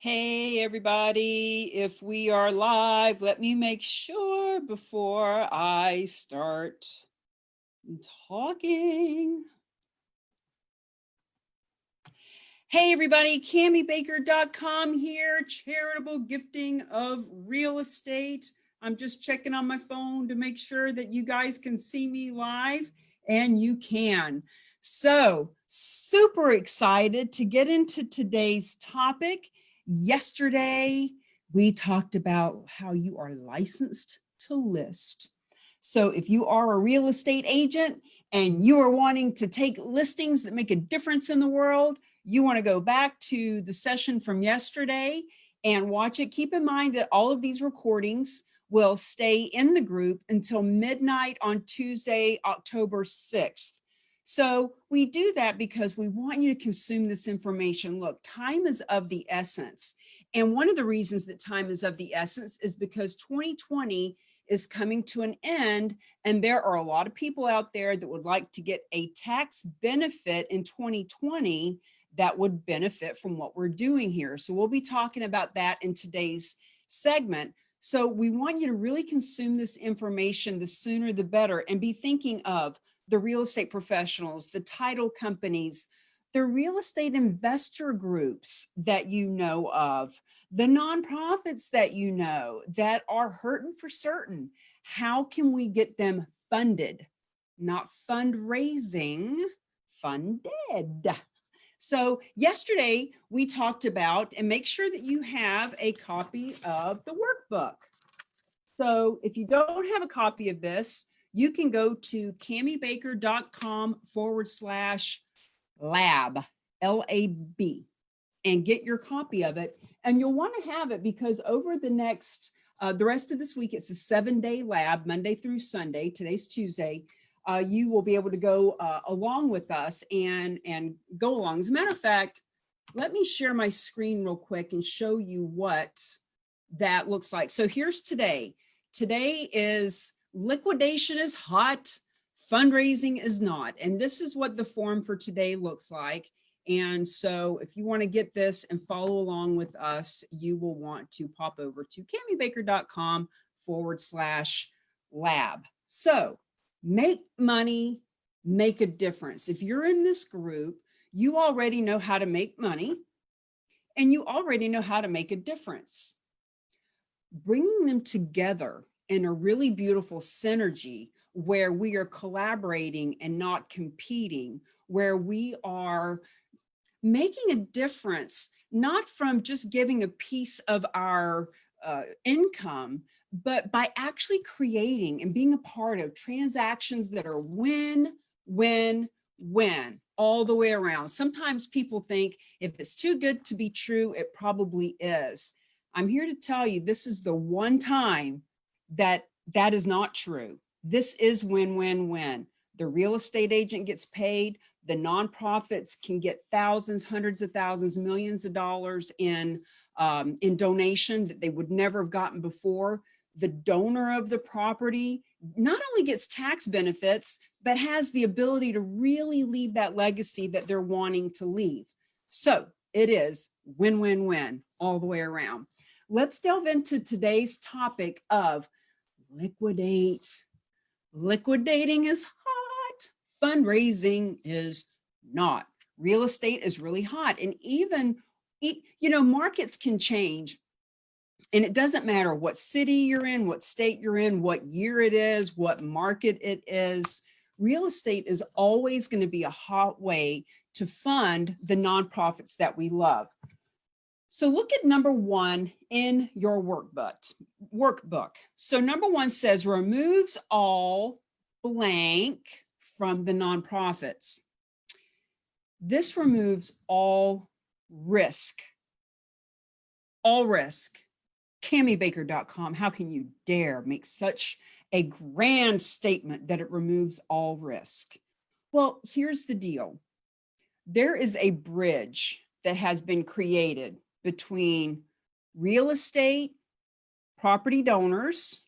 Hey everybody, if we are live, let me make sure before I start talking. Hey everybody, CammyBaker.com here, charitable gifting of real estate. I'm just checking on my phone to make sure that you guys can see me live, and you can. So super excited to get into today's topic. Yesterday, we talked about how you are licensed to list. So if you are a real estate agent and you are wanting to take listings that make a difference in the world, you want to go back to the session from yesterday and watch it. Keep in mind that all of these recordings will stay in the group until midnight on Tuesday, October 6th. So we do that because we want you to consume this information. Look, time is of the essence. And one of the reasons that time is of the essence is because 2020 is coming to an end, and there are a lot of people out there that would like to get a tax benefit in 2020 that would benefit from what we're doing here. So we'll be talking about that in today's segment. So we want you to really consume this information, the sooner the better, and be thinking of the real estate professionals, the title companies, the real estate investor groups that you know of, the nonprofits that you know that are hurting for certain. How can we get them funded? Not fundraising, funded. So yesterday we talked about, and make sure that you have a copy of the workbook. So if you don't have a copy of this, you can go to cammybaker.com/lab, L-A-B, and get your copy of it. And you'll want to have it because over the next, the rest of this week, it's a 7-day lab, Monday through Sunday. Today's Tuesday. You will be able to go along with us and go along. As a matter of fact, let me share my screen real quick and show you what that looks like. So here's today. Today is liquidation is hot, fundraising is not. And this is what the form for today looks like. And so if you want to get this and follow along with us, you will want to pop over to cammybaker.com/lab. So make money, make a difference. If you're in this group, you already know how to make money and you already know how to make a difference. Bringing them together in a really beautiful synergy where we are collaborating and not competing, where we are making a difference, not from just giving a piece of our income, but by actually creating and being a part of transactions that are win, win, win all the way around. Sometimes people think if it's too good to be true, it probably is. I'm here to tell you, this is the one time that that is not true. This is win, win, win. The real estate agent gets paid. The nonprofits can get thousands, hundreds of thousands, millions of dollars in donation that they would never have gotten before. The donor of the property not only gets tax benefits, but has the ability to really leave that legacy that they're wanting to leave. So it is win, win, win all the way around. Let's delve into today's topic of liquidate. Liquidating is hot. Fundraising is not. Real estate is really hot. And even, you know, markets can change. And it doesn't matter what city you're in, what state you're in, what year it is, what market it is. Real estate is always going to be a hot way to fund the nonprofits that we love. So look at number 1 in your workbook. So number 1 says removes all blank from the nonprofits. This removes all risk. All risk. CammyBaker.com. How can you dare make such a grand statement that it removes all risk? Well, here's the deal. There is a bridge that has been created between real estate, property donors,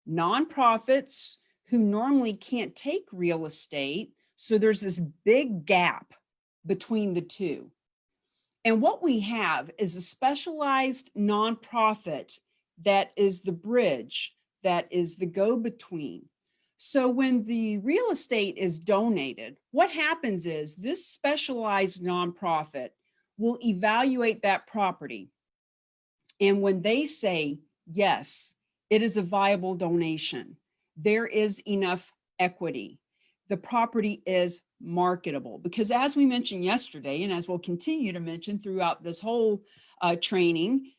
nonprofits who normally can't take real estate. So there's this big gap between the two. And what we have is a specialized nonprofit that is the bridge, that is the go-between. So when the real estate is donated, what happens is this specialized nonprofit will evaluate that property. And when they say, yes, it is a viable donation, there is enough equity, the property is marketable. Because as we mentioned yesterday, and as we'll continue to mention throughout this whole training,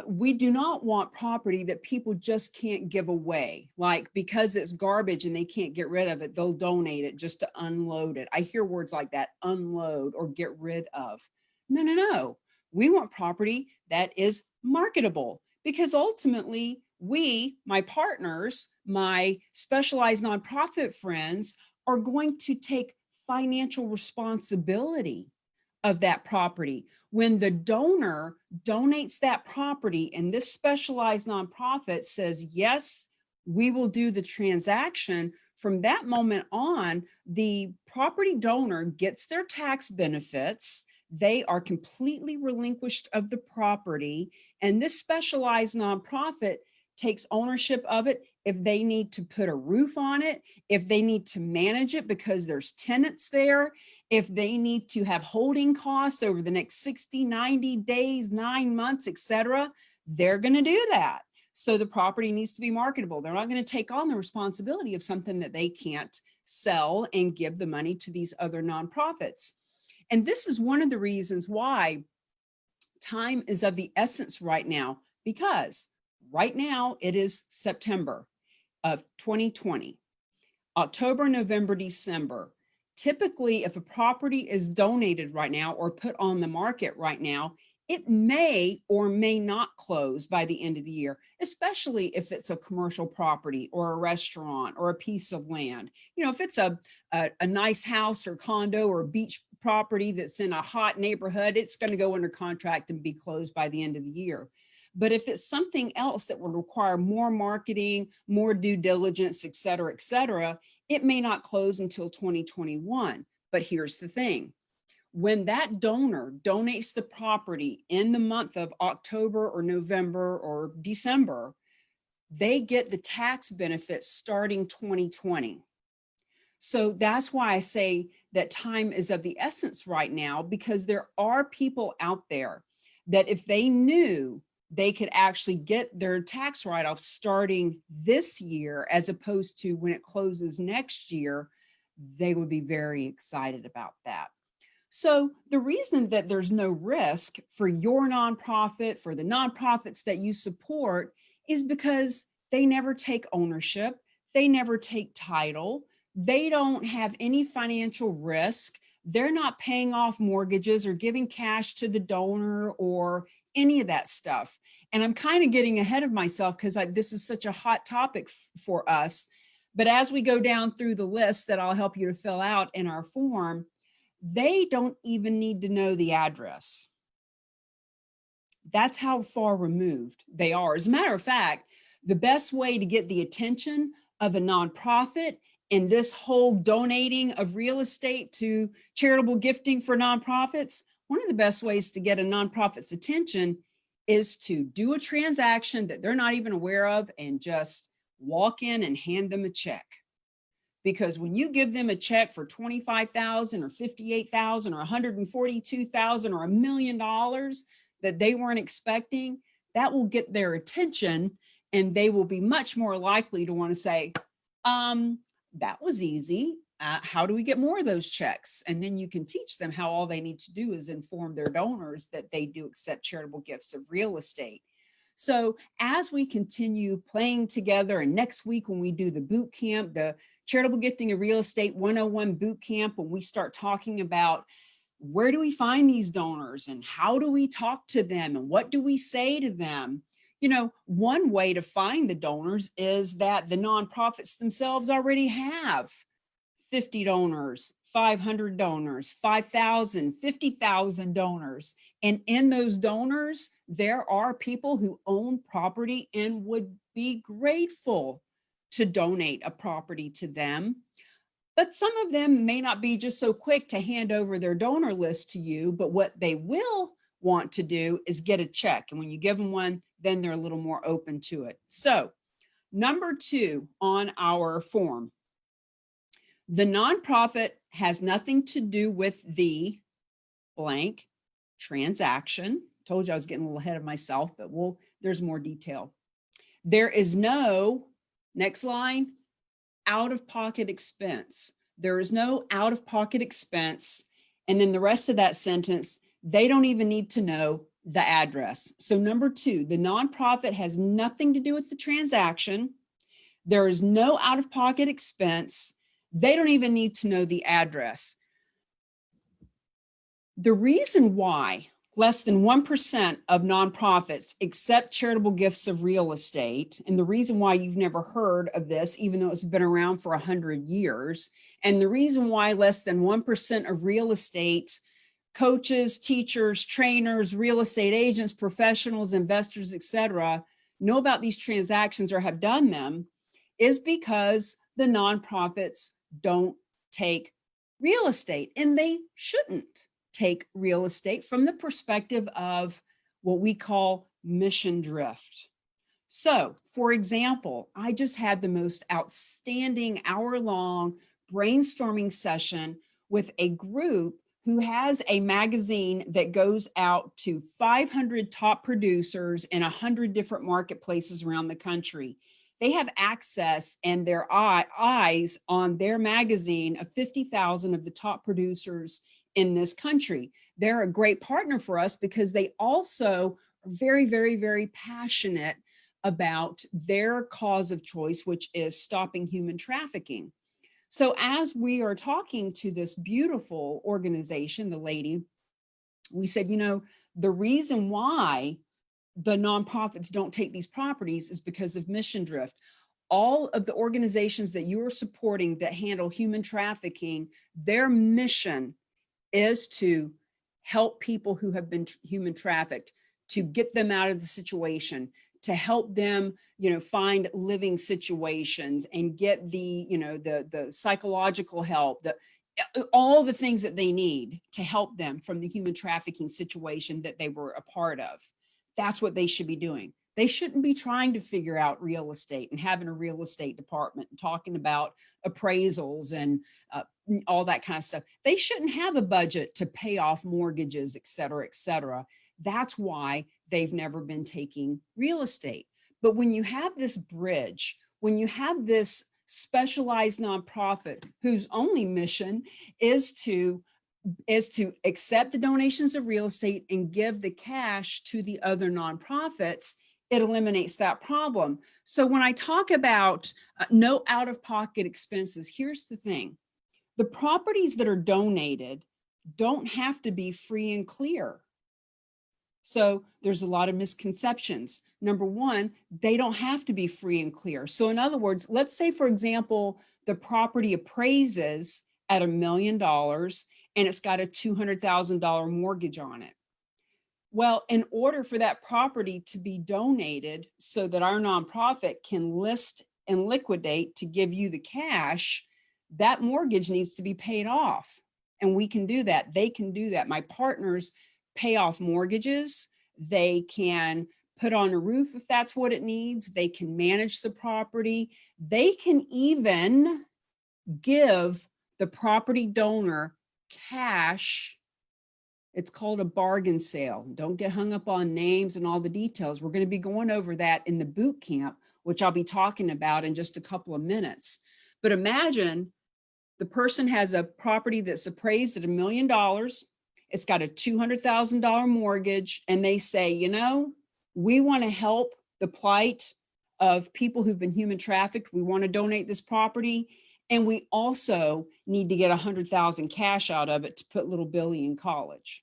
we do not want property that people just can't give away. Like because it's garbage and they can't get rid of it, they'll donate it just to unload it. I hear words like that, unload or get rid of. No, no, no. We want property that is marketable, because ultimately we, my partners, my specialized nonprofit friends, are going to take financial responsibility of that property. When the donor donates that property and this specialized nonprofit says, yes, we will do the transaction, from that moment on, the property donor gets their tax benefits. They are completely relinquished of the property, and this specialized nonprofit takes ownership of it. If they need to put a roof on it, if they need to manage it because there's tenants there, if they need to have holding costs over the next 60, 90 days, 9 months, etc., they're going to do that. So the property needs to be marketable. They're not going to take on the responsibility of something that they can't sell and give the money to these other nonprofits. And this is one of the reasons why time is of the essence right now, because right now it is September of 2020, October, November, December. Typically, if a property is donated right now or put on the market right now, it may or may not close by the end of the year, especially if it's a commercial property or a restaurant or a piece of land. You know, if it's a nice house or condo or beach property that's in a hot neighborhood, it's going to go under contract and be closed by the end of the year. But if it's something else that will require more marketing, more due diligence, et cetera, it may not close until 2021. But here's the thing. When that donor donates the property in the month of October or November or December, they get the tax benefits starting 2020. So that's why I say that time is of the essence right now, because there are people out there that if they knew they could actually get their tax write-off starting this year, as opposed to when it closes next year, they would be very excited about that. So the reason that there's no risk for your nonprofit, for the nonprofits that you support, is because they never take ownership, they never take title, they don't have any financial risk, they're not paying off mortgages or giving cash to the donor or any of that stuff. And I'm kind of getting ahead of myself because this is such a hot topic for us. But as we go down through the list that I'll help you to fill out in our form, they don't even need to know the address. That's how far removed they are. As a matter of fact, the best way to get the attention of a nonprofit in this whole donating of real estate to charitable gifting for nonprofits, one of the best ways to get a nonprofit's attention is to do a transaction that they're not even aware of and just walk in and hand them a check. Because when you give them a check for $25,000 or $58,000 or $142,000 or $1 million that they weren't expecting, that will get their attention, and they will be much more likely to want to say, that was easy. How do we get more of those checks? And then you can teach them how all they need to do is inform their donors that they do accept charitable gifts of real estate. So as we continue playing together, and next week when we do the boot camp, the Charitable Gifting of Real Estate 101 boot camp, when we start talking about where do we find these donors and how do we talk to them and what do we say to them? You know, one way to find the donors is that the nonprofits themselves already have 50 donors, 500 donors, 5,000, 50,000 donors. And in those donors, there are people who own property and would be grateful to donate a property to them. But some of them may not be just so quick to hand over their donor list to you, but what they will want to do is get a check. And when you give them one, then they're a little more open to it. So number 2 on our form, the nonprofit has nothing to do with the blank transaction. Told you I was getting a little ahead of myself, but there's more detail. There is no, next line, out-of-pocket expense. There is no out-of-pocket expense. And then the rest of that sentence, they don't even need to know the address. So number 2, the nonprofit has nothing to do with the transaction. There is no out-of-pocket expense. They don't even need to know the address. The reason why less than 1% of nonprofits accept charitable gifts of real estate, and the reason why you've never heard of this, even though it's been around for 100 years, and the reason why less than 1% of real estate coaches, teachers, trainers, real estate agents, professionals, investors, etc., know about these transactions or have done them, is because the nonprofits don't take real estate, and they shouldn't take real estate from the perspective of what we call mission drift. So, for example, I just had the most outstanding hour-long brainstorming session with a group who has a magazine that goes out to 500 top producers in 100 different marketplaces around the country. They have access and their eyes on their magazine of 50,000 of the top producers in this country. They're a great partner for us because they also are very, very, very passionate about their cause of choice, which is stopping human trafficking. So as we are talking to this beautiful organization, the lady, we said, you know, the reason why the nonprofits don't take these properties is because of mission drift. All of the organizations that you are supporting that handle human trafficking, their mission is to help people who have been human trafficked, to get them out of the situation, to help them, you know, find living situations and get the, you know, the psychological help, all the things that they need to help them from the human trafficking situation that they were a part of. That's what they should be doing. They shouldn't be trying to figure out real estate and having a real estate department and talking about appraisals and all that kind of stuff. They shouldn't have a budget to pay off mortgages, et cetera, et cetera. That's why they've never been taking real estate. But when you have this bridge, when you have this specialized nonprofit whose only mission is to accept the donations of real estate and give the cash to the other nonprofits, it eliminates that problem. So when I talk about no out-of-pocket expenses, here's the thing. The properties that are donated don't have to be free and clear. So there's a lot of misconceptions. Number one, they don't have to be free and clear. So in other words, let's say, for example, the property appraises at $1 million and it's got a $200,000 mortgage on it. Well, in order for that property to be donated so that our nonprofit can list and liquidate to give you the cash, that mortgage needs to be paid off. And we can do that. They can do that. My partners pay off mortgages. They can put on a roof if that's what it needs. They can manage the property. They can even give the property donor cash. It's called a bargain sale. Don't get hung up on names and all the details. We're going to be going over that in the boot camp, which I'll be talking about in just a couple of minutes. But imagine the person has a property that's appraised at $1 million. It's got a $200,000 mortgage, and they say, you know, we want to help the plight of people who've been human trafficked. We want to donate this property. And we also need to get 100,000 cash out of it to put little Billy in college.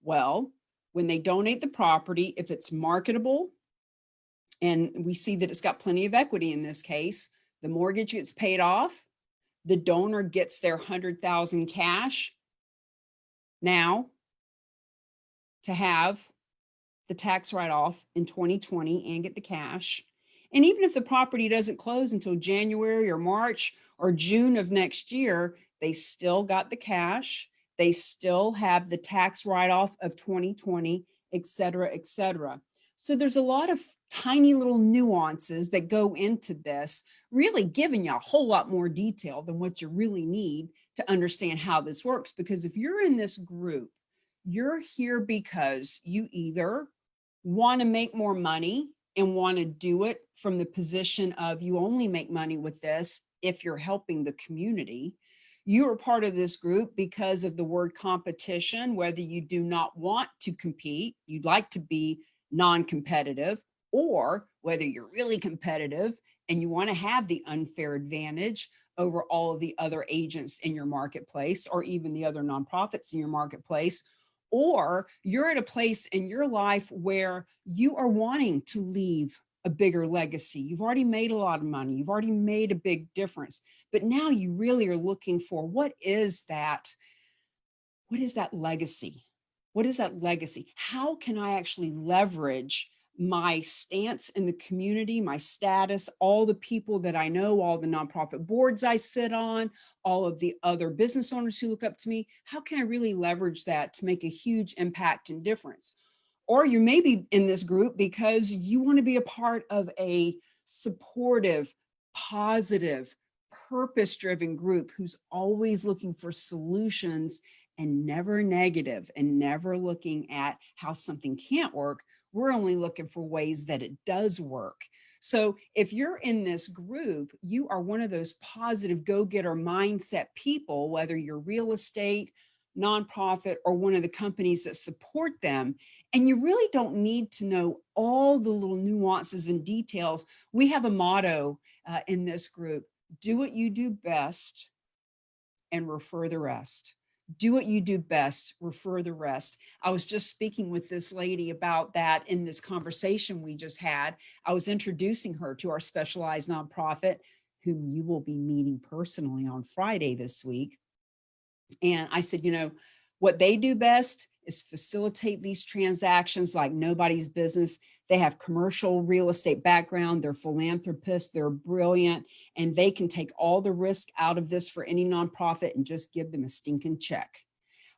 Well, when they donate the property, if it's marketable, and we see that it's got plenty of equity in this case, the mortgage gets paid off, the donor gets their 100,000 cash. Now, to have the tax write-off in 2020 and get the cash. And even if the property doesn't close until January or March or June of next year, they still got the cash. They still have the tax write-off of 2020, et cetera, et cetera. So there's a lot of tiny little nuances that go into this, really giving you a whole lot more detail than what you really need to understand how this works. Because if you're in this group, you're here because you either want to make more money and want to do it from the position of you only make money with this if you're helping the community. You are part of this group because of the word competition, whether you do not want to compete, you'd like to be non-competitive, or whether you're really competitive and you want to have the unfair advantage over all of the other agents in your marketplace, or even the other nonprofits in your marketplace, or you're at a place in your life where you are wanting to leave a bigger legacy. You've already made a lot of money. You've already made a big difference, but now you really are looking for what is that legacy? What is that legacy? How can I actually leverage my stance in the community, my status, all the people that I know, all the nonprofit boards I sit on, all of the other business owners who look up to me? How can I really leverage that to make a huge impact and difference? Or you may be in this group because you want to be a part of a supportive, positive, purpose-driven group who's always looking for solutions and never negative and never looking at how something can't work. We're only looking for ways that it does work. So if you're in this group, you are one of those positive go-getter mindset people, whether you're real estate, nonprofit, or one of the companies that support them. And you really don't need to know all the little nuances and details. We have a motto in this group: do what you do best and refer the rest. Do what you do best, refer the rest. I was just speaking with this lady about that in this conversation we just had. I was introducing her to our specialized nonprofit, whom you will be meeting personally on Friday this week. And I said, you know, what they do best is facilitate these transactions like nobody's business. They have commercial real estate background. They're philanthropists. They're brilliant. And they can take all the risk out of this for any nonprofit and just give them a stinking check.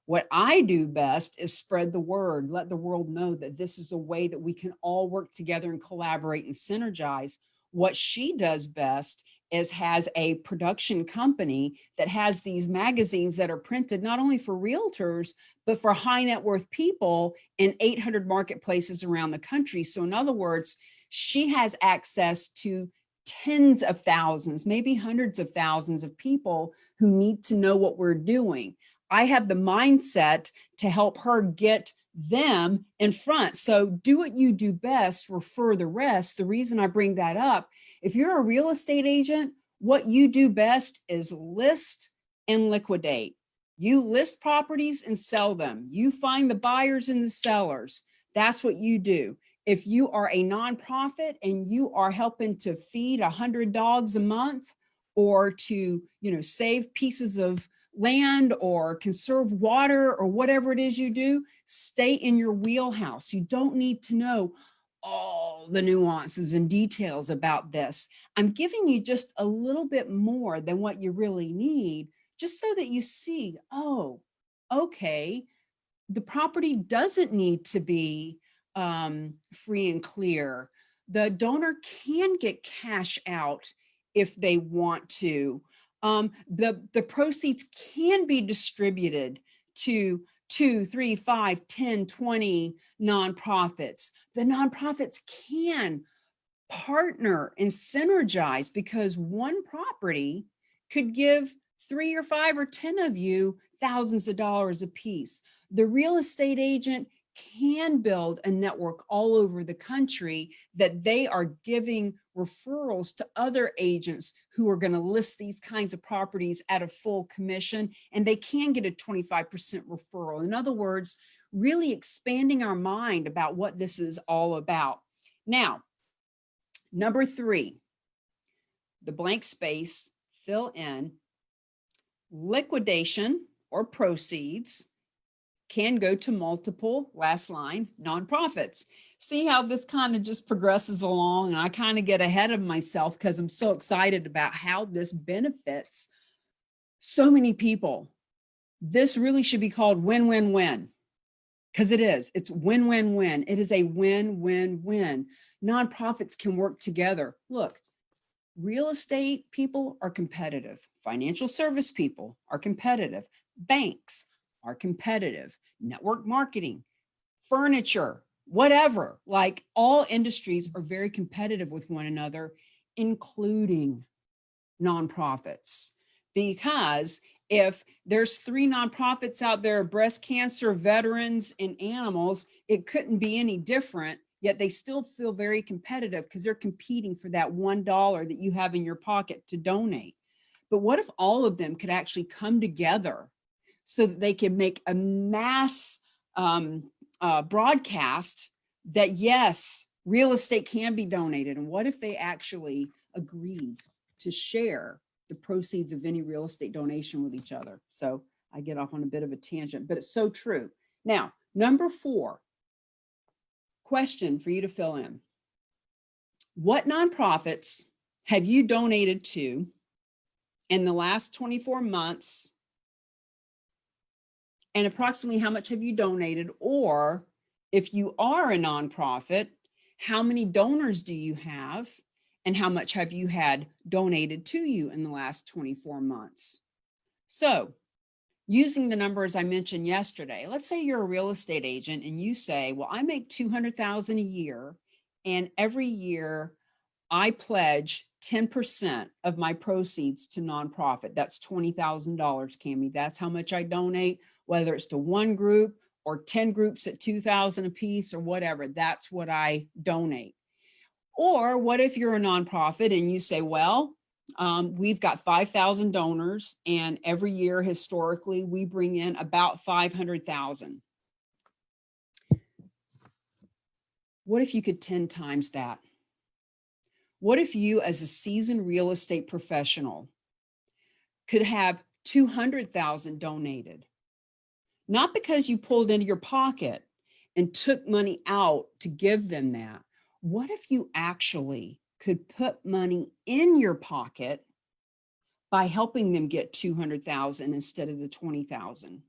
What I do best is spread the word, let the world know that this is a way that we can all work together and collaborate and synergize. What she does best is has a production company that has these magazines that are printed not only for realtors, but for high net worth people in 800 marketplaces around the country. So in other words, she has access to tens of thousands, maybe hundreds of thousands of people who need to know what we're doing. I have the mindset to help her get them in front. So do what you do best, refer the rest. The reason I bring that up, if you're a real estate agent, what you do best is list and liquidate. You list properties and sell them. You find the buyers and the sellers. That's what you do. If you are a nonprofit and you are helping to feed 100 dogs a month, or to, save pieces of land or conserve water or whatever it is you do, stay in your wheelhouse. You don't need to know all the nuances and details about this. I'm giving you just a little bit more than what you really need, just so that you see, oh, okay, the property doesn't need to be free and clear. The donor can get cash out if they want to. The proceeds can be distributed to 2, 3, 5, 10, 20 nonprofits. The nonprofits can partner and synergize, because one property could give 3 or 5 or 10 of you thousands of dollars a piece. The real estate agent can build a network all over the country that they are giving referrals to other agents who are going to list these kinds of properties at a full commission, and they can get a 25% referral. In other words, really expanding our mind about what this is all about. Now, number 3, the blank space, fill in. Liquidation or proceeds can go to multiple, last line, nonprofits. See how this kind of just progresses along, and I kind of get ahead of myself because I'm so excited about how this benefits so many people. This really should be called win-win-win, because it is. It's win-win-win. It is a win-win-win. Nonprofits can work together. Look, real estate people are competitive. Financial service people are competitive. Banks are competitive. Network marketing, furniture, whatever. Like, all industries are very competitive with one another, including nonprofits. Because if there's 3 nonprofits out there, breast cancer, veterans, and animals, it couldn't be any different, yet they still feel very competitive because they're competing for that $1 that you have in your pocket to donate. But what if all of them could actually come together so that they can make a mass broadcast that, yes, real estate can be donated? And what if they actually agreed to share the proceeds of any real estate donation with each other? So I get off on a bit of a tangent, but it's so true. Now, number 4, question for you to fill in. What nonprofits have you donated to in the last 24 months? And approximately how much have you donated? Or if you are a nonprofit, how many donors do you have? And how much have you had donated to you in the last 24 months? So using the numbers I mentioned yesterday, let's say you're a real estate agent and you say, well, I make $200,000 a year, and every year I pledge 10% of my proceeds to nonprofit. That's $20,000, Cami. That's how much I donate, whether it's to one group or 10 groups at $2,000 a piece or whatever. That's what I donate. Or what if you're a nonprofit and you say, well, we've got 5,000 donors, and every year historically we bring in about 500,000. What if you could 10 times that? What if you, as a seasoned real estate professional, could have 200,000 donated? Not because you pulled into your pocket and took money out to give them that. What if you actually could put money in your pocket by helping them get 200,000 instead of the 20,000?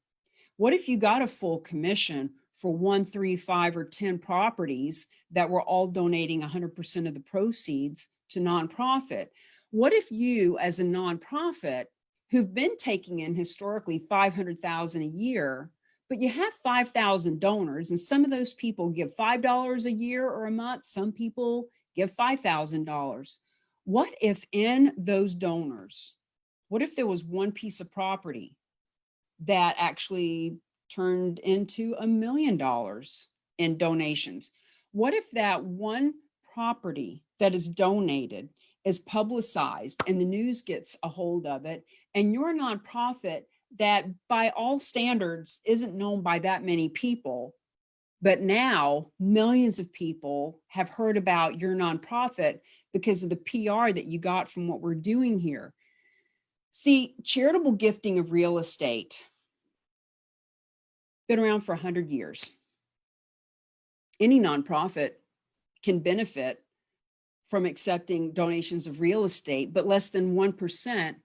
What if you got a full commission for 1, 3, 5, or 10 properties that were all donating 100% of the proceeds to nonprofit? What if you, as a nonprofit who've been taking in historically 500,000 a year, but you have 5,000 donors, and some of those people give $5 a year or a month, some people give $5,000. What if in those donors, what if there was one piece of property that actually turned into $1 million in donations? What if that one property that is donated is publicized and the news gets a hold of it, and your nonprofit that by all standards isn't known by that many people, but now millions of people have heard about your nonprofit because of the PR that you got from what we're doing here? See, charitable gifting of real estate been around for 100 years. Any nonprofit can benefit from accepting donations of real estate, but less than 1%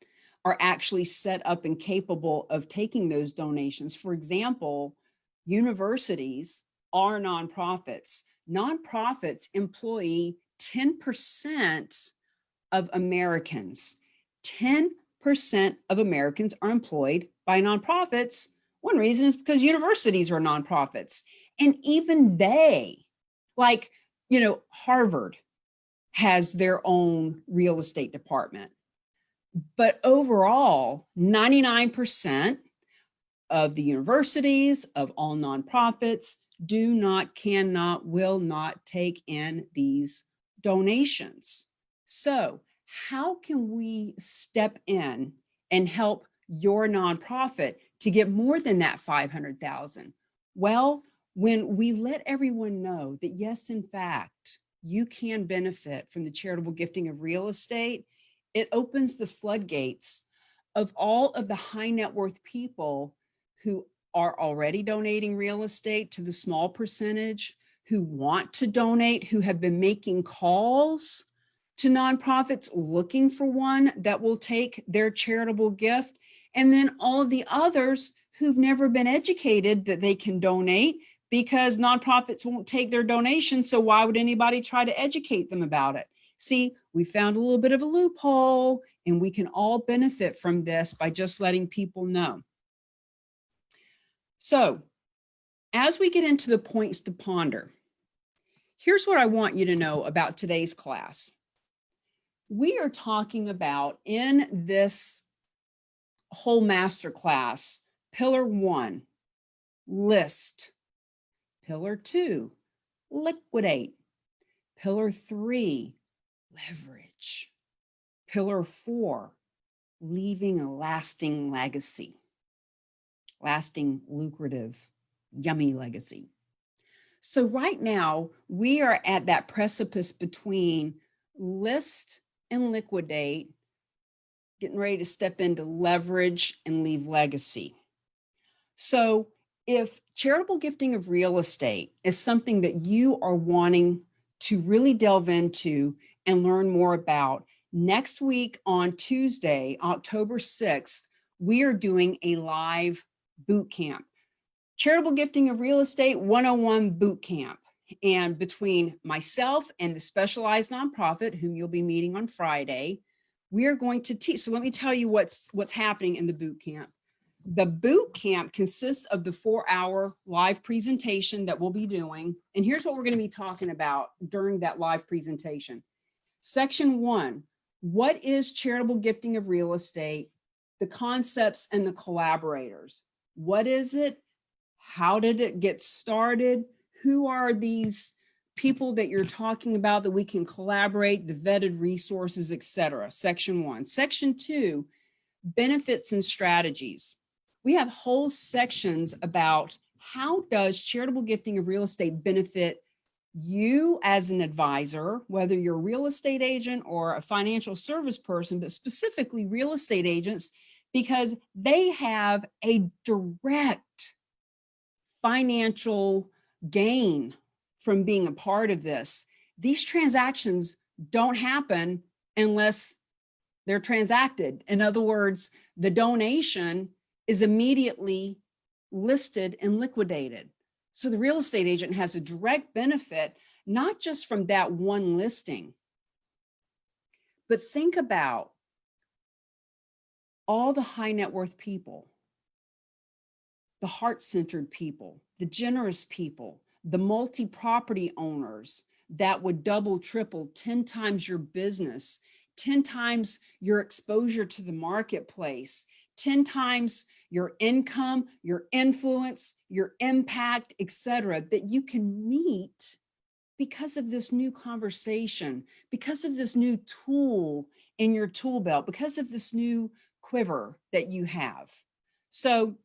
are actually set up and capable of taking those donations. For example, universities are nonprofits. Nonprofits employ 10% of Americans. 10% of Americans are employed by nonprofits. One reason is because universities are nonprofits. And even they, like, Harvard has their own real estate department. But overall, 99% of the universities, of all nonprofits, do not, cannot, will not take in these donations. So how can we step in and help your nonprofit to get more than that 500,000? Well, when we let everyone know that, yes, in fact, you can benefit from the charitable gifting of real estate, it opens the floodgates of all of the high net worth people who are already donating real estate to the small percentage, who want to donate, who have been making calls to nonprofits looking for one that will take their charitable gift, and then all of the others who've never been educated that they can donate because nonprofits won't take their donation. So why would anybody try to educate them about it? See, we found a little bit of a loophole, and we can all benefit from this by just letting people know. So as we get into the points to ponder, here's what I want you to know about today's class. We are talking about, in this whole master class, Pillar 1, list. Pillar 2, liquidate. Pillar 3, leverage. Pillar 4, leaving a lasting legacy. Lasting, lucrative, yummy legacy. So right now, we are at that precipice between list and liquidate, getting ready to step into leverage and leave legacy. So if charitable gifting of real estate is something that you are wanting to really delve into and learn more about, next week on Tuesday, October 6th, we are doing a live boot camp. Charitable Gifting of Real Estate 101 Bootcamp. And between myself and the specialized nonprofit, whom you'll be meeting on Friday, we are going to teach. So let me tell you what's happening in the boot camp. The boot camp consists of the 4-hour live presentation that we'll be doing. And here's what we're going to be talking about during that live presentation. Section 1, what is charitable gifting of real estate? The concepts and the collaborators. What is it? How did it get started? Who are these people that you're talking about that we can collaborate, the vetted resources, etc. Section 1. Section 2, benefits and strategies. We have whole sections about how does charitable gifting of real estate benefit you as an advisor, whether you're a real estate agent or a financial service person, but specifically real estate agents, because they have a direct financial gain from being a part of this. These transactions don't happen unless they're transacted. In other words, the donation is immediately listed and liquidated. So the real estate agent has a direct benefit, not just from that one listing, but think about all the high net worth people, the heart-centered people, the generous people, the multi-property owners that would double, triple, 10 times your business, 10 times your exposure to the marketplace, 10 times your income, your influence, your impact, etc., that you can meet because of this new conversation, because of this new tool in your tool belt, because of this new quiver that you have. So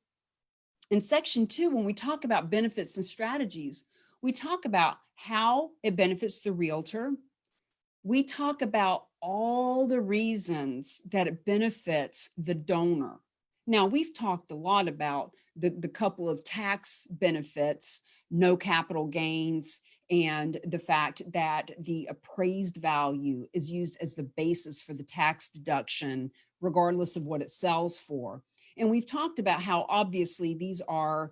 in section 2, when we talk about benefits and strategies, we talk about how it benefits the realtor. We talk about all the reasons that it benefits the donor. Now, we've talked a lot about the couple of tax benefits, no capital gains, and the fact that the appraised value is used as the basis for the tax deduction, regardless of what it sells for. And we've talked about how obviously these are,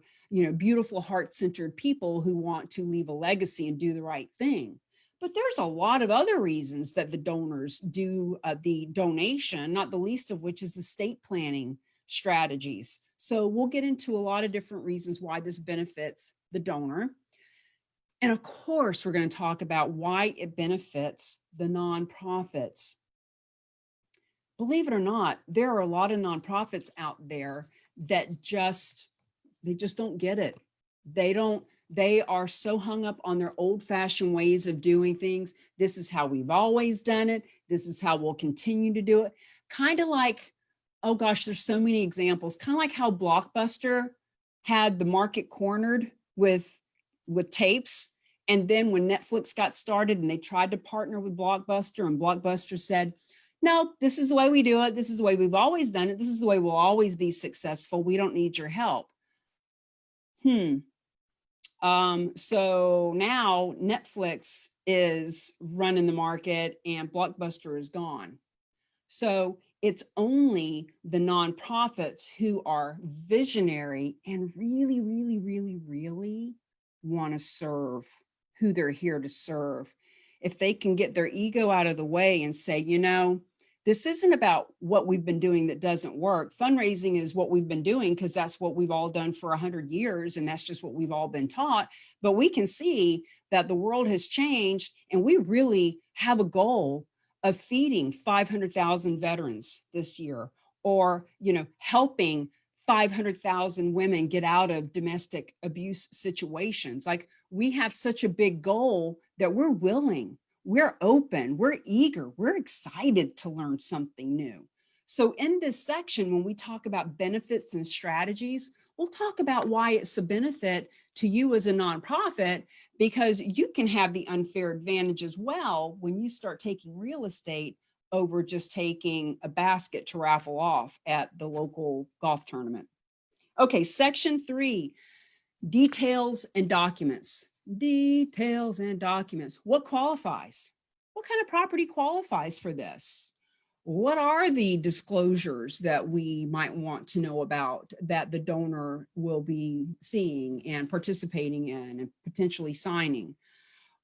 beautiful heart-centered people who want to leave a legacy and do the right thing. But there's a lot of other reasons that the donors do the donation, not the least of which is estate planning strategies. So we'll get into a lot of different reasons why this benefits the donor. And of course, we're going to talk about why it benefits the nonprofits. Believe it or not, there are a lot of nonprofits out there that they just don't get it. They are so hung up on their old-fashioned ways of doing things. This is how we've always done it. This is how we'll continue to do it. Kind of like, oh gosh, there's so many examples. Kind of like how Blockbuster had the market cornered with tapes. And then when Netflix got started and they tried to partner with Blockbuster, and Blockbuster said, no, this is the way we do it. This is the way we've always done it. This is the way we'll always be successful. We don't need your help. So now Netflix is running the market and Blockbuster is gone. So it's only the nonprofits who are visionary and really, really, really, really want to serve who they're here to serve. If they can get their ego out of the way and say, you know, this isn't about what we've been doing that doesn't work. Fundraising is what we've been doing because that's what we've all done for 100 years. And that's just what we've all been taught. But we can see that the world has changed and we really have a goal of feeding 500,000 veterans this year, or, you know, helping 500,000 women get out of domestic abuse situations. Like, we have such a big goal that we're willing, we're open, we're eager, we're excited to learn something new. So in this section, when we talk about benefits and strategies, we'll talk about why it's a benefit to you as a nonprofit, because you can have the unfair advantage as well when you start taking real estate over just taking a basket to raffle off at the local golf tournament. Okay, section 3, details and documents. Details and documents. What qualifies? What kind of property qualifies for this? What are the disclosures that we might want to know about that the donor will be seeing and participating in and potentially signing?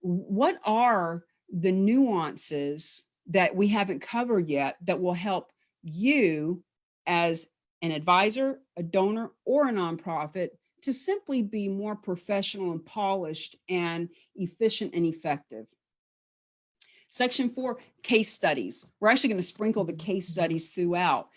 What are the nuances that we haven't covered yet that will help you as an advisor, a donor, or a nonprofit to simply be more professional and polished and efficient and effective? Section 4, case studies. We're actually going to sprinkle the case studies throughout.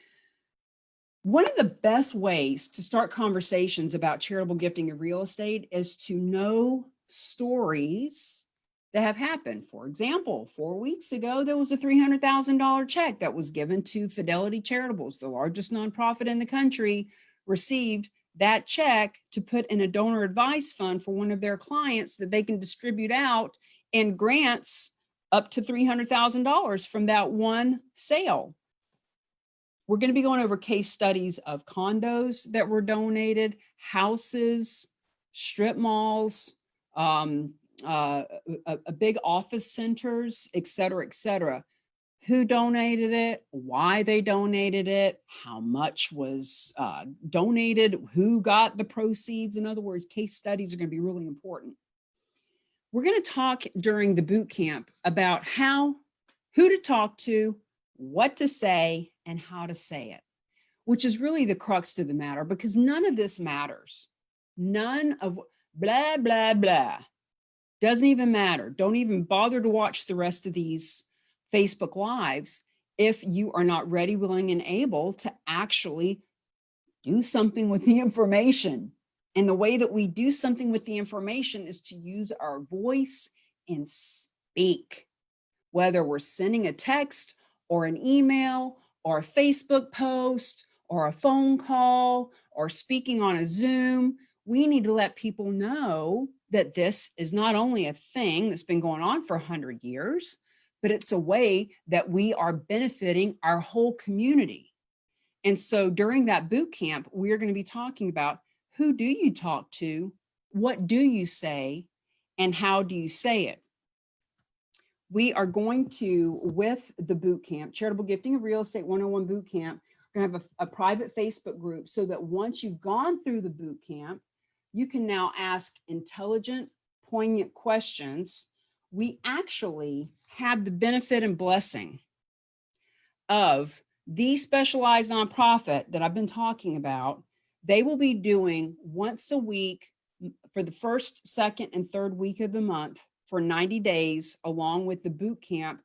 One of the best ways to start conversations about charitable gifting of real estate is to know stories that have happened. For example, 4 weeks ago, there was a $300,000 check that was given to Fidelity Charitables, the largest nonprofit in the country, received that check to put in a donor advice fund for one of their clients that they can distribute out in grants up to $300,000 from that one sale. We're going to be going over case studies of condos that were donated, houses, strip malls, big office centers, et cetera, et cetera. Who donated it, why they donated it, how much was donated, who got the proceeds. In other words, case studies are going to be really important. We're going to talk during the boot camp about who to talk to, what to say, and how to say it, which is really the crux of the matter, because none of this matters. None of blah, blah, blah. Doesn't even matter. Don't even bother to watch the rest of these Facebook Lives if you are not ready, willing, and able to actually do something with the information. And the way that we do something with the information is to use our voice and speak, whether we're sending a text or an email or a Facebook post or a phone call or speaking on a Zoom. We need to let people know that this is not only a thing that's been going on for 100 years, but it's a way that we are benefiting our whole community. And so during that boot camp, we're going to be talking about, who do you talk to? What do you say? And how do you say it? We are going to, with the boot camp, Charitable Gifting of Real Estate 101 boot camp, we're going to have a private Facebook group so that once you've gone through the boot camp, you can now ask intelligent, poignant questions. We actually have the benefit and blessing of the specialized nonprofit that I've been talking about. They will be doing once a week for the first, second, and third week of the month for 90 days, along with the boot camp,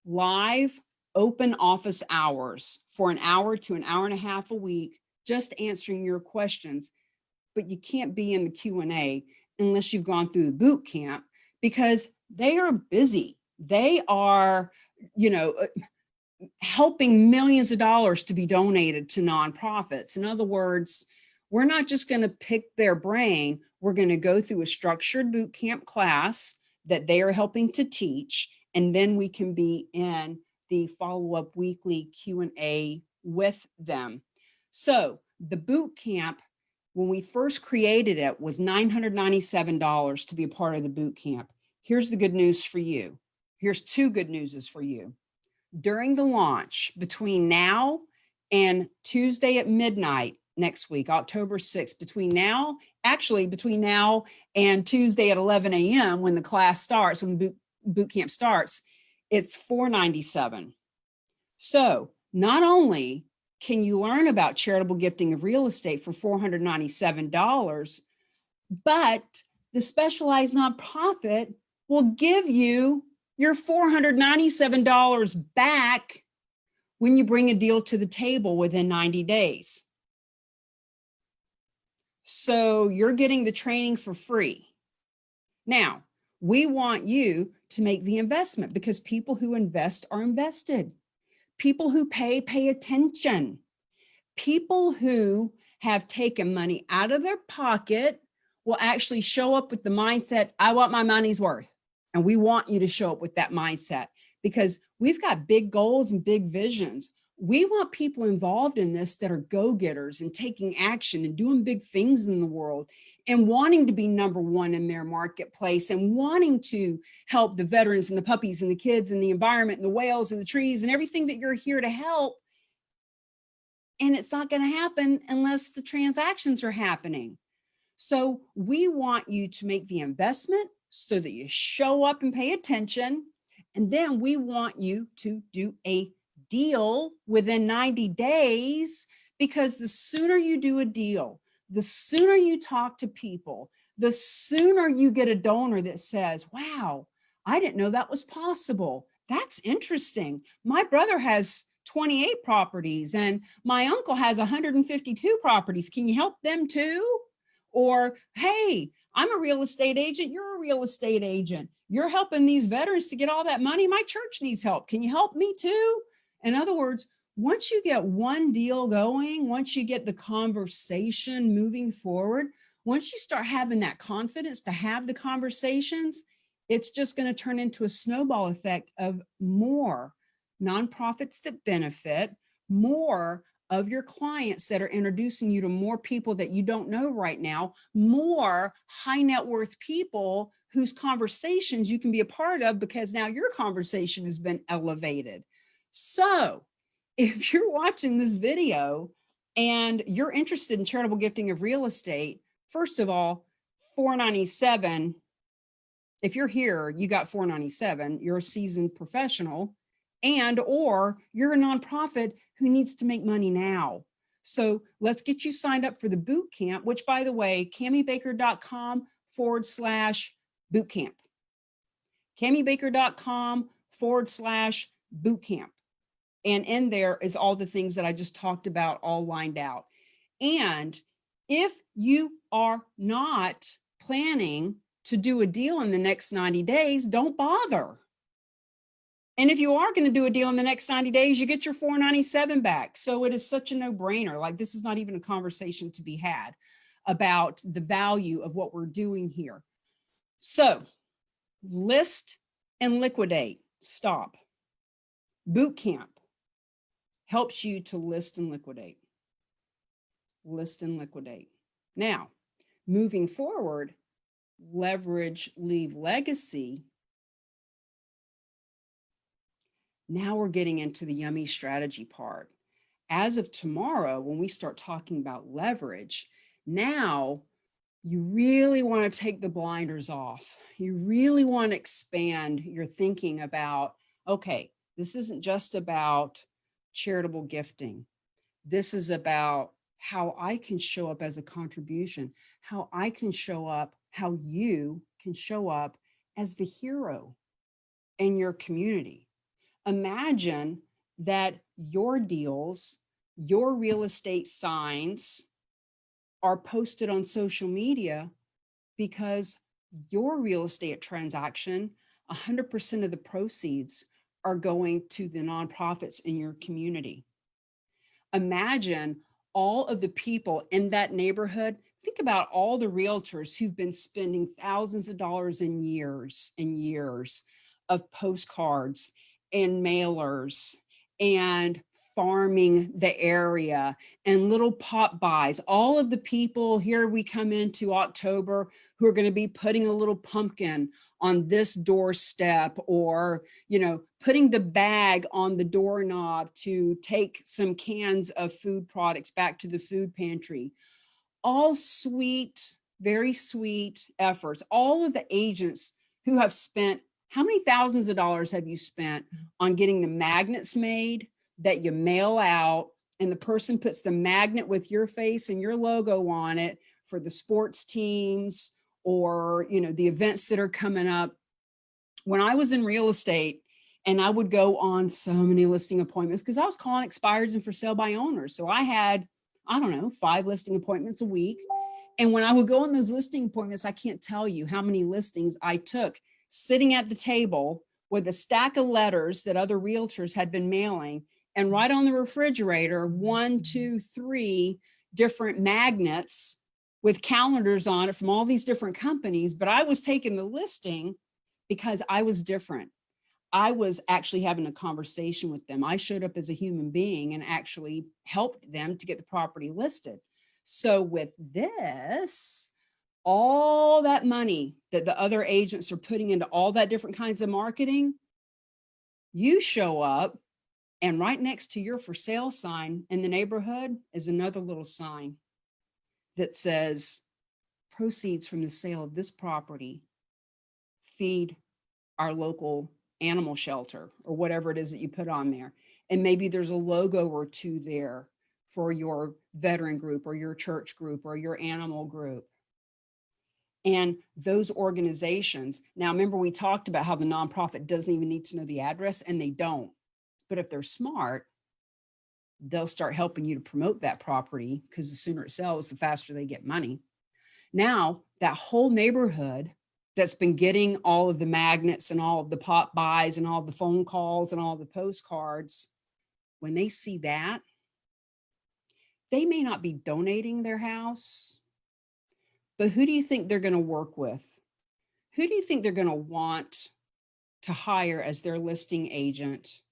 live open office hours for an hour to an hour and a half a week, just answering your questions. But you can't be in the Q&A unless you've gone through the boot camp, because they are busy. They are, helping millions of dollars to be donated to nonprofits. In other words, we're not just going to pick their brain. We're going to go through a structured boot camp class that they are helping to teach, and then we can be in the follow-up weekly Q&A with them. So the boot camp, when we first created it, was $997 to be a part of the boot camp. Here's the good news for you. Here's two good newses for you. during the launch between now and Tuesday at midnight next week, October 6th, between now and Tuesday at 11 a.m. when the class starts, when the boot camp starts, it's $497. So not only can you learn about charitable gifting of real estate for $497, but the specialized nonprofit will give you your $497 back when you bring a deal to the table within 90 days. So you're getting the training for free. Now, we want you to make the investment because people who invest are invested. People who pay attention. People who have taken money out of their pocket will actually show up with the mindset, I want my money's worth. And we want you to show up with that mindset because we've got big goals and big visions. We want people involved in this that are go-getters and taking action and doing big things in the world and wanting to be number one in their marketplace and wanting to help the veterans and the puppies and the kids and the environment and the whales and the trees and everything that you're here to help. And it's not going to happen unless the transactions are happening. So we want you to make the investment so that you show up and pay attention. And then we want you to do a deal within 90 days, because the sooner you do a deal, the sooner you talk to people, the sooner you get a donor that says, wow, I didn't know that was possible. That's interesting. My brother has 28 properties and my uncle has 152 properties. Can you help them too? Or, hey, I'm a real estate agent. You're a real estate agent. You're helping these veterans to get all that money. My church needs help. Can you help me too? In other words, once you get one deal going, once you get the conversation moving forward, once you start having that confidence to have the conversations, it's just going to turn into a snowball effect of more nonprofits that benefit, more of your clients that are introducing you to more people that you don't know right now, more high net worth people whose conversations you can be a part of because now your conversation has been elevated. So if you're watching this video and you're interested in charitable gifting of real estate, first of all, $497. If you're here, you got $497. You're a seasoned professional and or you're a nonprofit who needs to make money now. So let's get you signed up for the boot camp, which, by the way, CamiBaker.com/bootcamp. CamiBaker.com/bootcamp. And in there is all the things that I just talked about all lined out. And if you are not planning to do a deal in the next 90 days, don't bother. And if you are going to do a deal in the next 90 days, you get your $497 back. So it is such a no-brainer. Like, this is not even a conversation to be had about the value of what we're doing here. So list and liquidate. Stop. Bootcamp helps you to list and liquidate. List and liquidate. Now, moving forward, leverage, leave legacy. Now we're getting into the yummy strategy part. As of tomorrow, when we start talking about leverage, now you really want to take the blinders off. You really want to expand your thinking about, okay, this isn't just about charitable gifting. This is about how I can show up as a contribution, how I can show up, how you can show up as the hero in your community. Imagine that your deals, your real estate signs are posted on social media because your real estate transaction, 100% of the proceeds are going to the nonprofits in your community. Imagine all of the people in that neighborhood. Think about all the realtors who've been spending thousands of dollars in years and years of postcards and mailers and farming the area and little pop buys. All of the people here, we come into October, who are going to be putting a little pumpkin on this doorstep, or, you know, putting the bag on the doorknob to take some cans of food products back to the food pantry. All sweet, very sweet efforts. All of the agents who have spent, how many thousands of dollars have you spent on getting the magnets made that you mail out, and the person puts the magnet with your face and your logo on it for the sports teams, or, you know, the events that are coming up. When I was in real estate, and I would go on so many listing appointments because I was calling expireds and for sale by owners. So I had, I don't know, 5 listing appointments a week. And when I would go on those listing appointments, I can't tell you how many listings I took sitting at the table with a stack of letters that other realtors had been mailing, and right on the refrigerator, 1, 2, 3 different magnets with calendars on it from all these different companies. But I was taking the listing because I was different. I was actually having a conversation with them. I showed up as a human being and actually helped them to get the property listed. So with this, all that money that the other agents are putting into all that different kinds of marketing, you show up, and right next to your for sale sign in the neighborhood is another little sign that says, proceeds from the sale of this property feed our local animal shelter, or whatever it is that you put on there. And maybe there's a logo or 2 there for your veteran group or your church group or your animal group. And those organizations, now remember we talked about how the nonprofit doesn't even need to know the address, and they don't. But if they're smart, they'll start helping you to promote that property, because the sooner it sells, the faster they get money. Now, that whole neighborhood that's been getting all of the magnets and all of the pop buys and all the phone calls and all the postcards, when they see that, they may not be donating their house, but who do you think they're going to work with? Who do you think they're going to want to hire as their listing agent?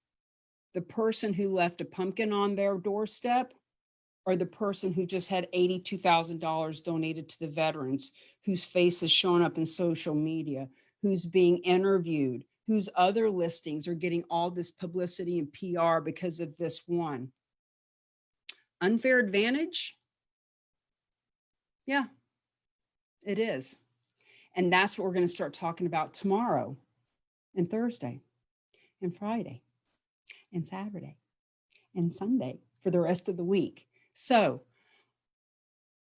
The person who left a pumpkin on their doorstep, or the person who just had $82,000 donated to the veterans, whose face is showing up in social media, who's being interviewed, whose other listings are getting all this publicity and PR because of this one? Unfair advantage? Yeah, it is. And that's what we're going to start talking about tomorrow and Thursday and Friday and Saturday and Sunday for the rest of the week. So,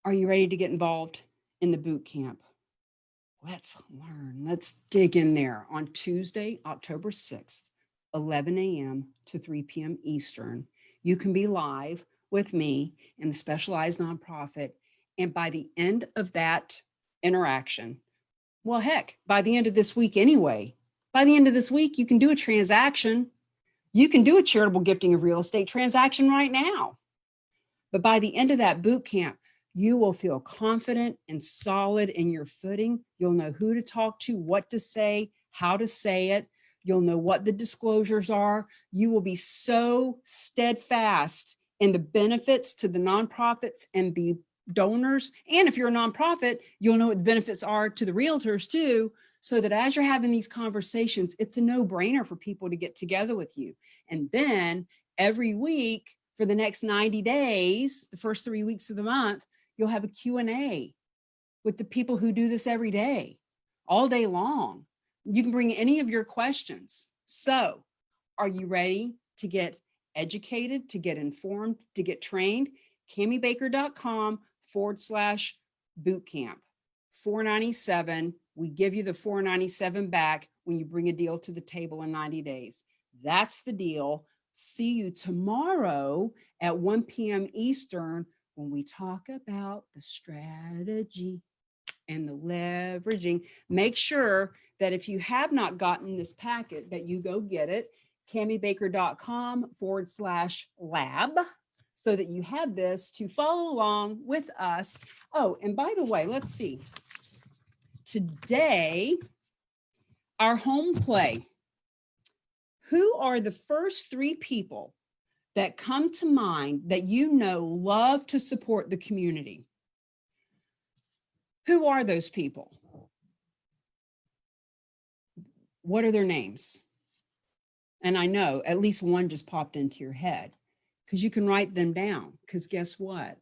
are you ready to get involved in the boot camp? Let's learn. Let's dig in there on Tuesday, October 6th, 11 a.m. to 3 p.m. Eastern. You can be live with me in the Specialized Nonprofit. And by the end of that interaction, well, heck, by the end of this week anyway, by the end of this week, you can do a transaction. You can do a charitable gifting of real estate transaction right now. But by the end of that boot camp, you will feel confident and solid in your footing. You'll know who to talk to, what to say, how to say it. You'll know what the disclosures are. You will be so steadfast in the benefits to the nonprofits and the donors. And if you're a nonprofit, you'll know what the benefits are to the realtors too, so that as you're having these conversations, it's a no-brainer for people to get together with you. And then every week, for the next 90 days, the first 3 weeks of the month, you'll have a Q&A with the people who do this every day, all day long. You can bring any of your questions. So, are you ready to get educated, to get informed, to get trained? CamiBaker.com/bootcamp. $497. We give you the $497 back when you bring a deal to the table in 90 days. That's the deal. See you tomorrow at 1 p.m. Eastern when we talk about the strategy and the leveraging. Make sure that if you have not gotten this packet, that you go get it, CamiBaker.com/lab, so that you have this to follow along with us. Oh, and by the way, let's see. Today, our home play. Who are the first 3 people that come to mind that you know love to support the community? Who are those people? What are their names? And I know at least one just popped into your head, because you can write them down, because guess what?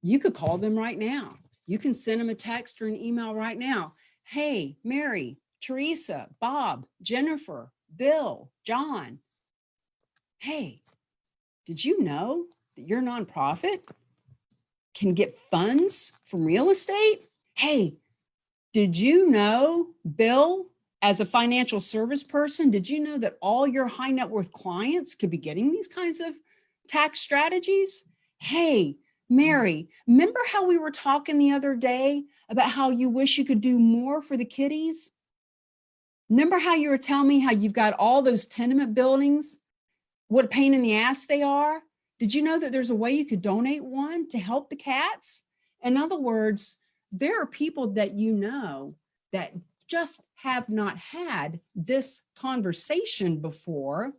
You could call them right now. You can send them a text or an email right now. Hey, Mary, Teresa, Bob, Jennifer, Bill, John. Hey, did you know that your nonprofit can get funds from real estate? Hey, did you know, Bill, as a financial service person, did you know that all your high net worth clients could be getting these kinds of tax strategies? Hey, Mary, remember how we were talking the other day about how you wish you could do more for the kiddies? Remember how you were telling me how you've got all those tenement buildings? What a pain in the ass they are. Did you know that there's a way you could donate one to help the cats? In other words, there are people that you know that just have not had this conversation before,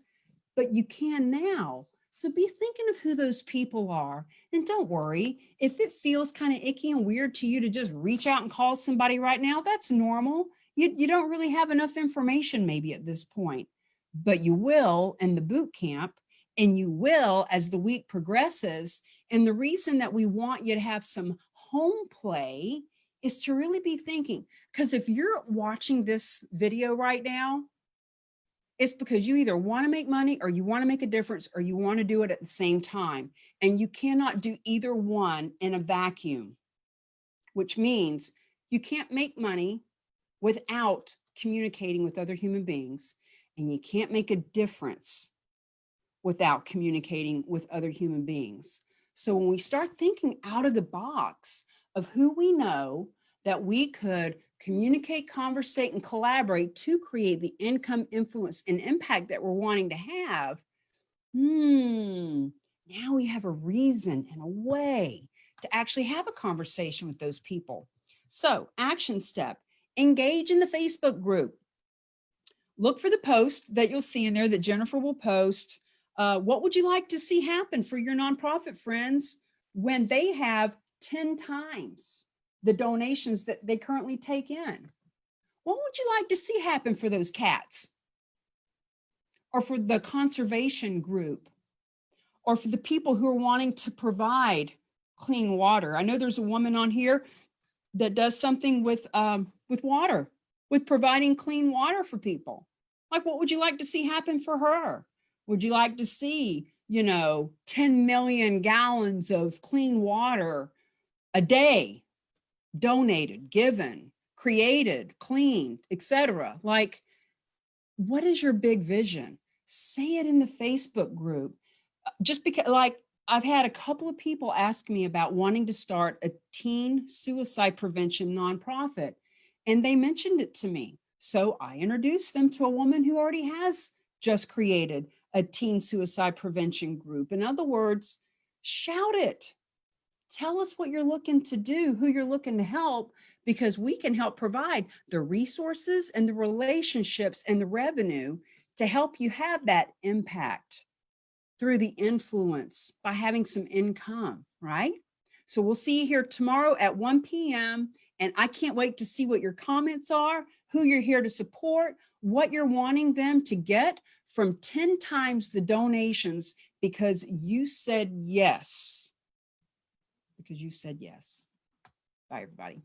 but you can now. So be thinking of who those people are. And don't worry, if it feels kind of icky and weird to you to just reach out and call somebody right now, that's normal. You don't really have enough information maybe at this point, but you will in the boot camp, and you will as the week progresses. And the reason that we want you to have some home play is to really be thinking, because if you're watching this video right now, it's because you either want to make money or you want to make a difference or you want to do it at the same time. And you cannot do either one in a vacuum, which means you can't make money without communicating with other human beings, and you can't make a difference without communicating with other human beings. So when we start thinking out of the box of who we know that we could communicate, conversate, and collaborate to create the income, influence, and impact that we're wanting to have, now we have a reason and a way to actually have a conversation with those people. So action step, engage in the Facebook group. Look for the post that you'll see in there that Jennifer will post. What would you like to see happen for your nonprofit friends when they have 10 times the donations that they currently take in? What would you like to see happen for those cats? Or for the conservation group? Or for the people who are wanting to provide clean water? I know there's a woman on here that does something with water, with providing clean water for people. Like, what would you like to see happen for her? Would you like to see, 10 million gallons of clean water a day donated, given, created, cleaned, etc.? Like, what is your big vision? Say it in the Facebook group. Just because, like, I've had a couple of people ask me about wanting to start a teen suicide prevention nonprofit, and they mentioned it to me. So I introduced them to a woman who already has just created a teen suicide prevention group. In other words, shout it. Tell us what you're looking to do, who you're looking to help, because we can help provide the resources and the relationships and the revenue to help you have that impact through the influence by having some income, right? So we'll see you here tomorrow at 1 p.m. And I can't wait to see what your comments are, who you're here to support, what you're wanting them to get from 10 times the donations because you said yes. Because you said yes. Bye, everybody.